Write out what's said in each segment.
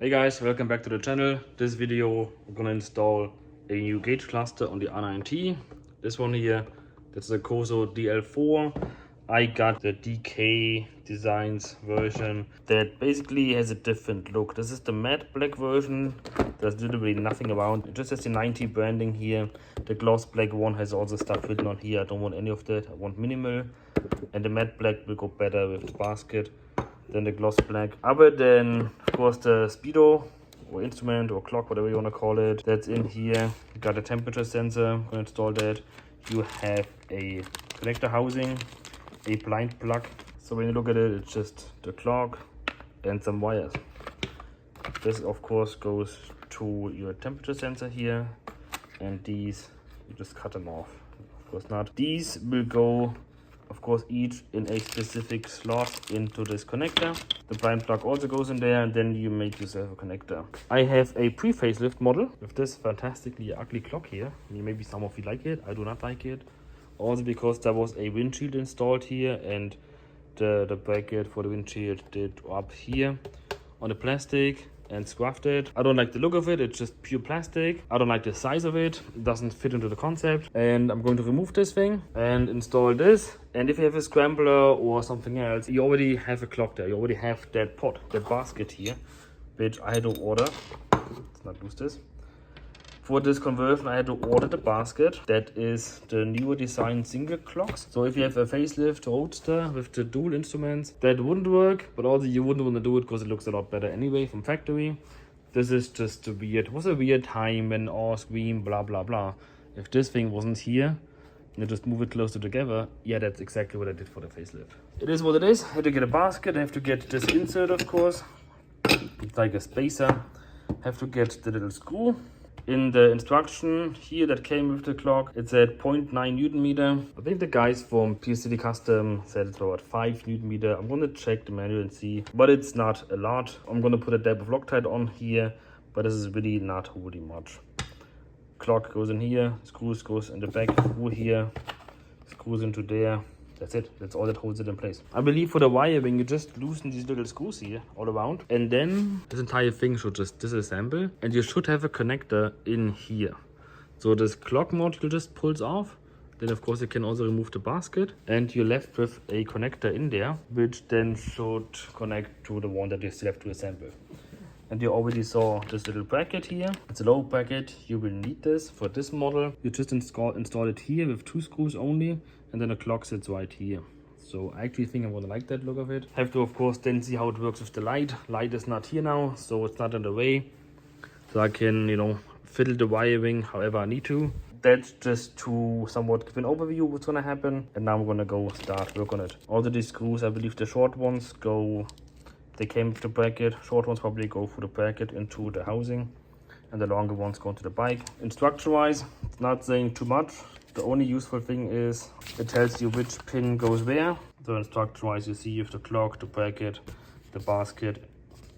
Hey guys, welcome back to the channel. This video we're gonna install a new gauge cluster on the R9T. This one here, that's the Koso DL-04. I got the DKdesign version that basically has a different look. This is the matte black version. There's literally nothing around. It just has the 90 branding here. The gloss black one has all the stuff written on here. I don't want any of that. I want minimal. And the matte black will go better with the basket than the gloss black. Other than, of course, the speedo or instrument or clock, whatever you want to call it, that's in here. You got a temperature sensor. I'm going to install that. You have a connector housing, a blind plug. So when you look at it, it's just the clock and some wires. This, of course, goes to your temperature sensor here, and these you just cut them off. Of course not. These will go, of course, each in a specific slot into this connector. The blind plug also goes in there, and then you make yourself a connector. I have a pre-facelift model with this fantastically ugly clock here. Maybe some of you like it. I do not like it. Also because there was a windshield installed here, and the bracket for the windshield did up here on the plastic and scuffed it. I don't like the look of it. It's just pure plastic. I don't like the size of it. It doesn't fit into the concept. And I'm going to remove this thing and install this. And if you have a scrambler or something else, you already have a clock there. You already have that pot, that basket here, which I had to order. Let's not lose this. For this conversion, I had to order the basket. That is the newer design single clocks. So if you have a facelift Roadster with the dual instruments, that wouldn't work, but also you wouldn't want to do it because it looks a lot better anyway from factory. This is just a weird, it was a weird time when all scream blah blah blah. If this thing wasn't here, and I just move it closer together, yeah, that's exactly what I did for the facelift. It is what it is. I had to get a basket. I have to get this insert, of course. It's like a spacer. Have to get the little screw. In the instruction here that came with the clock, it said 0.9 Newton meter. I think the guys from PSD Custom said it's about 5 Newton meter. I'm going to check the manual and see, but it's not a lot. I'm going to put a dab of Loctite on here, but this is really not really much. Clock goes in here, screws goes in the back, screw here, screws into there. That's it. That's all that holds it in place. I believe for the wiring, you just loosen these little screws here all around. And then this entire thing should just disassemble. And you should have a connector in here. So this clock module just pulls off. Then, of course, you can also remove the basket. And you're left with a connector in there, which then should connect to the one that you still have to assemble. And you already saw this little bracket here. It's a low bracket. You will need this for this model. You just install it here with 2 screws only. And then the clock sits right here. So I actually think I'm gonna like that look of it. Have to, of course, then see how it works with the light. Light is not here now, so it's not in the way. So I can, fiddle the wiring however I need to. That's just to somewhat give an overview of what's gonna happen. And now I'm gonna go start work on it. All of these screws, I believe the short ones they came with the bracket. Short ones probably go through the bracket into the housing. And the longer ones go into the bike. Instruction-wise, it's not saying too much. The only useful thing is it tells you which pin goes where. So instruction-wise, you see you have the clock, the bracket, the basket,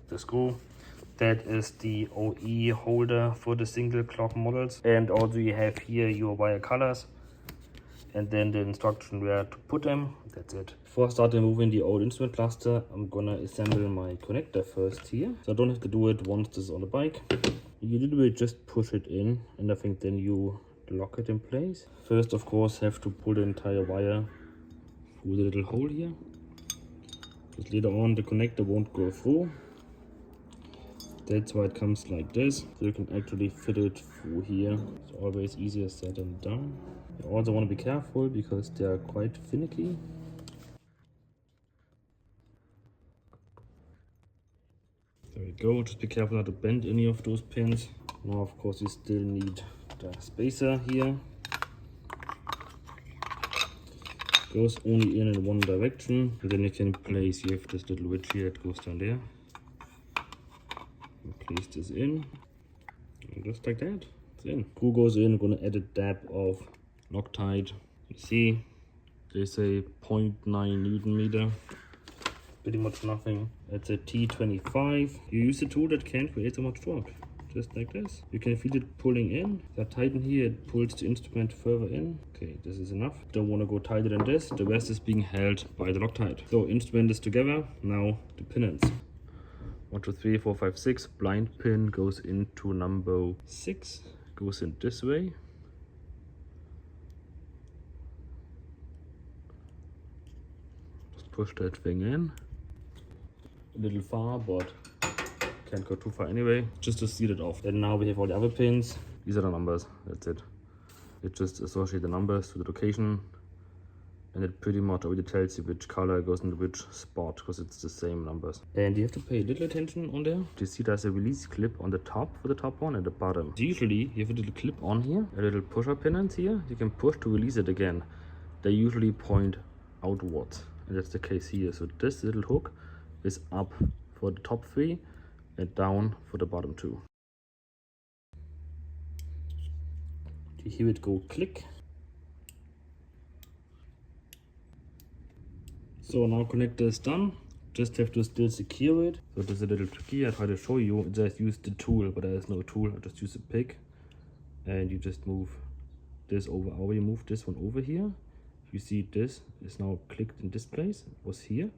the screw. That is the OE holder for the single clock models. And also you have here your wire colors. And then the instruction where to put them. That's it. Before I start removing the old instrument cluster, I'm gonna assemble my connector first here. So I don't have to do it once this is on the bike. You literally just push it in, and I think then you lock it in place. First, of course, have to pull the entire wire through the little hole here. Because later on the connector won't go through. That's why it comes like this. So you can actually fit it through here. It's always easier said than done. You also want to be careful because they are quite finicky. There we go. Just be careful not to bend any of those pins. Now, of course, you still need the spacer here. Goes only in one direction. And then you can place, you have this little wedge here that goes down there. And place this in. And just like that, it's in. Screw goes in. I'm going to add a dab of Loctite. You see, they say 0.9 Newton meter. Pretty much nothing. It's a T25. You use a tool that can't create so much torque. Just like this. You can feel it pulling in. If I tighten here, it pulls the instrument further in. Okay, this is enough. Don't want to go tighter than this. The rest is being held by the Loctite. So instrument is together. Now the pinions. 1, 2, 3, 4, 5, 6. Blind pin goes into number 6. Goes in this way. Just push that thing in. A little far, but can't go too far anyway. Just to seal it off. And now we have all the other pins. These are the numbers. That's it. It just associates the numbers to the location. And it pretty much already tells you which color goes into which spot, because it's the same numbers. And you have to pay a little attention on there. You see there's a release clip on the top for the top one and the bottom. So usually you have a little clip on here, a little pusher pins here. You can push to release it again. They usually point outwards, and that's the case here. So this little hook is up for the top 3 and down for the bottom 2. You hear it go click. So now connector is done. Just have to still secure it. So this is a little tricky. I try to show you. Just use the tool, but there is no tool. I just use a pick, and you just move this over. I already moved this one over here. You see this is now clicked in this place. It was here,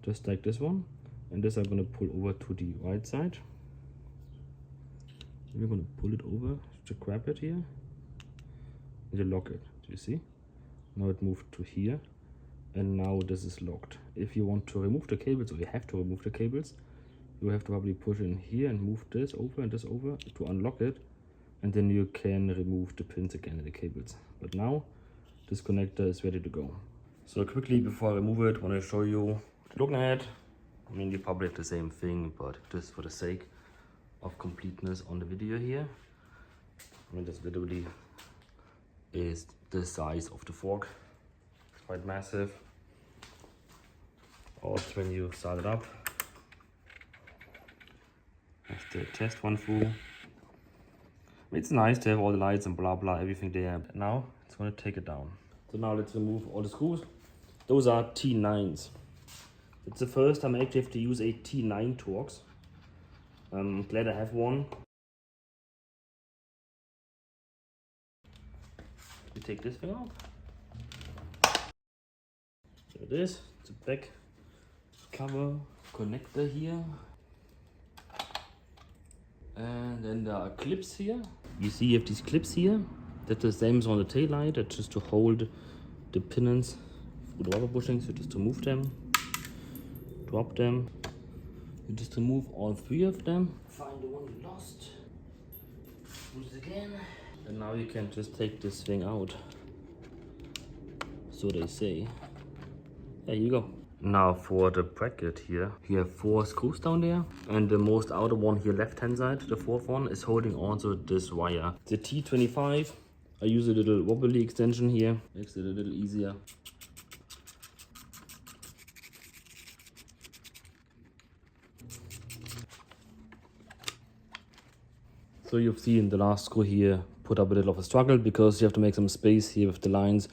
just like this one. And this I'm gonna pull over to the right side. We're gonna pull it over to grab it here, and you lock it. Do you see? Now it moved to here. And now this is locked. If you want to remove the cables, or you have to remove the cables, you have to probably push in here and move this over and this over to unlock it, and then you can remove the pins again and the cables. But now this connector is ready to go. So quickly before I remove it, I want to show you what you're looking at. I mean, you probably have the same thing, but just for the sake of completeness on the video here, I mean, this literally is the size of the fork. Quite massive. Also, when you start it up, that's the test one through. It's nice to have all the lights and blah blah, everything there. Now it's going to take it down. So now let's remove all the screws. Those are T9s. It's the first time I actually have to use a T9 Torx. I'm glad I have one. You take this thing out. There it is. It's a back cover connector here. And then there are clips here. You see you have these clips here. That's the same as on the tail light. That's just to hold the pins through the rubber bushings. So just to move them, drop them. You just remove all 3 of them. Find the one you lost. Use it again. And now you can just take this thing out. So they say. There you go. Now for the bracket here, you have 4 screws down there, and the most outer one here, left hand side, the 4th one, is holding onto this wire. The T25, I use a little wobbly extension here, makes it a little easier. So you've seen the last screw here put up a little of a struggle, because you have to make some space here with the lines.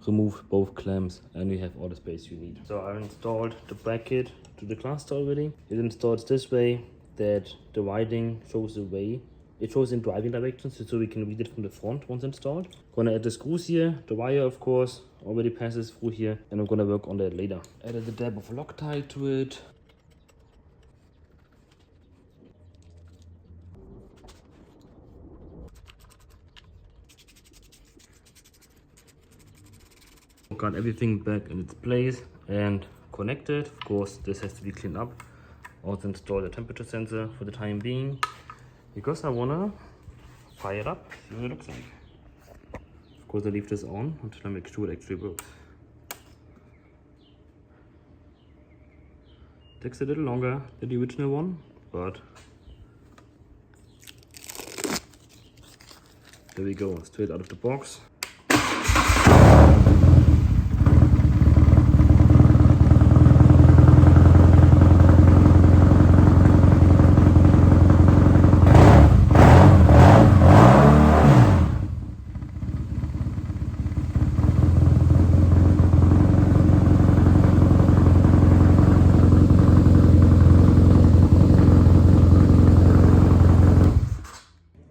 Remove both clamps and you have all the space you need. So I've installed the bracket to the cluster already. It installs this way that the wiring shows the way. It shows in driving directions, so we can read it from the front once installed. Gonna add the screws here. The wire, of course, already passes through here, and I'm gonna work on that later. Added a dab of Loctite to it. Got everything back in its place and connected. Of course, this has to be cleaned up. Also install the temperature sensor for the time being, because I wanna fire it up, see what it looks like. Of course, I leave this on until I make sure it actually works. Takes a little longer than the original one, but there we go, straight out of the box.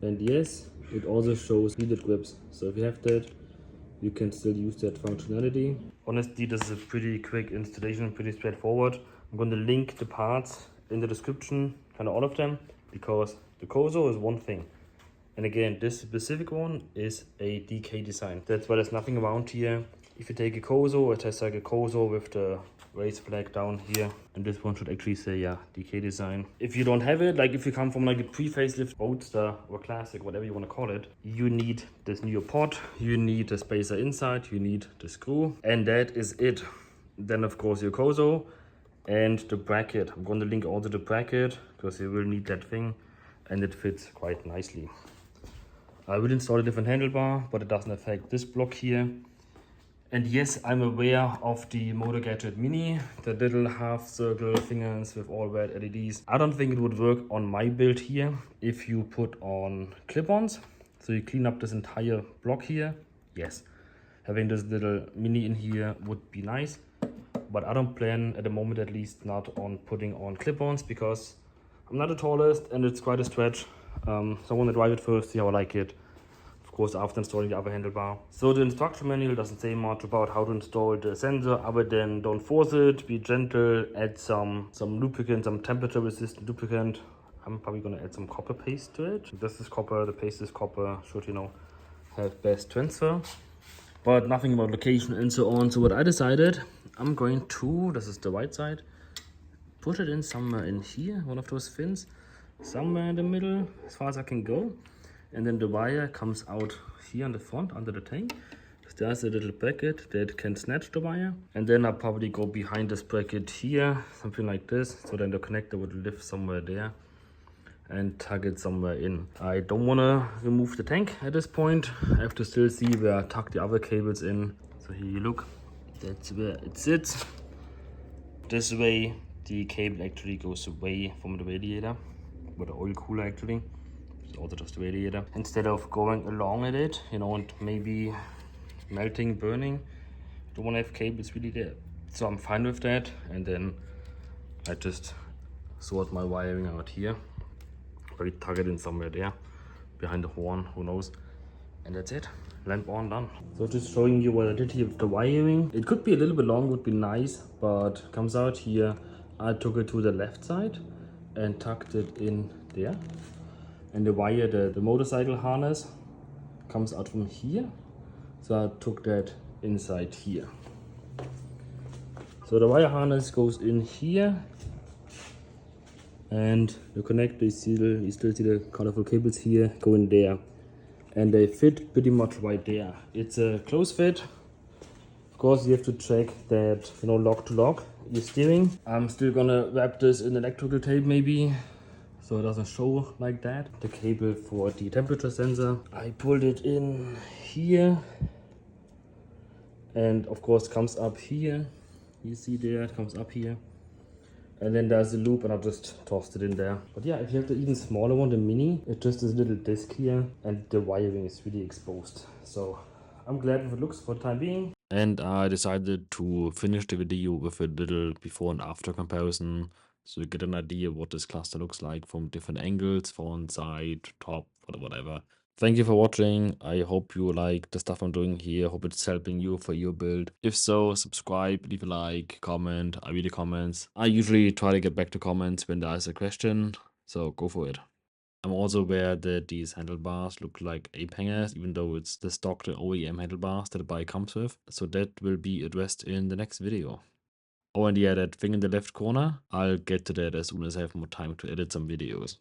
And yes, it also shows heated grips. So if you have that, you can still use that functionality. Honestly, this is a pretty quick installation, pretty straightforward. I'm going to link the parts in the description, kind of all of them, because the Koso is one thing. And again, this specific one is a DKdesign. That's why there's nothing around here. If you take a Koso, it has like a Koso with the race flag down here. And this one should actually say, yeah, DKdesign. If you don't have it, like if you come from like a pre-facelift Roadster or Classic, whatever you want to call it, you need this new pot, you need the spacer inside, you need the screw, and that is it. Then of course your Koso and the bracket. I'm going to link also the bracket because you will need that thing, and it fits quite nicely. I will install a different handlebar, but it doesn't affect this block here. And yes, I'm aware of the Motogadget Mini, the little half circle fingers with all red LEDs. I don't think it would work on my build here if you put on clip-ons. So you clean up this entire block here. Yes, having this little Mini in here would be nice. But I don't plan, at the moment at least, not on putting on clip-ons because I'm not the tallest and it's quite a stretch. So I want to drive it first, see how I like it. Of course, after installing the other handlebar. So the instruction manual doesn't say much about how to install the sensor other than don't force it, be gentle, add some lubricant, some temperature resistant lubricant. I'm probably gonna add some copper paste to it. This is copper, the paste is copper, should, you know, have best transfer. But nothing about location and so on. So what I decided, I'm going to, this is the right side, put it in somewhere in here, one of those fins, somewhere in the middle, as far as I can go. And then the wire comes out here on the front, under the tank. There's a little bracket that can snatch the wire. And then I'll probably go behind this bracket here, something like this. So then the connector would live somewhere there and tuck it somewhere in. I don't want to remove the tank at this point. I have to still see where I tuck the other cables in. So here you look, that's where it sits. This way, the cable actually goes away from the radiator, with the oil cooler actually. Also just the radiator, instead of going along with it, you know, and maybe melting, burning. I don't want to have cables really there, so I'm fine with that. And then I just sort my wiring out here, probably tuck it in somewhere there behind the horn, who knows. And that's it, lamp on, done. So just showing you what I did here with the wiring. It could be a little bit long, would be nice, but comes out here. I took it to the left side and tucked it in there. And the wire, the motorcycle harness, comes out from here. So I took that inside here. So the wire harness goes in here. And the connector, you still see the colorful cables here, go in there. And they fit pretty much right there. It's a close fit. Of course, you have to check that, you know, lock to lock your steering. I'm still gonna wrap this in electrical tape maybe, so it doesn't show like that. The cable for the temperature sensor, I pulled it in here, and of course comes up here. You see there, it comes up here. And then there's a loop, and I just tossed it in there. But yeah, if you have the even smaller one, the Mini, it's just this little disc here, and the wiring is really exposed. So I'm glad with it looks for the time being. And I decided to finish the video with a little before and after comparison, so you get an idea what this cluster looks like from different angles, front, side, top, whatever. Thank you for watching. I hope you like the stuff I'm doing here. Hope it's helping you for your build. If so, subscribe, leave a like, comment. I read the comments. I usually try to get back to comments when there's a question, so go for it. I'm also aware that these handlebars look like ape hangers, even though it's the stock the OEM handlebars that the bike comes with. So that will be addressed in the next video. Oh, and yeah, that thing in the left corner, I'll get to that as soon as I have more time to edit some videos.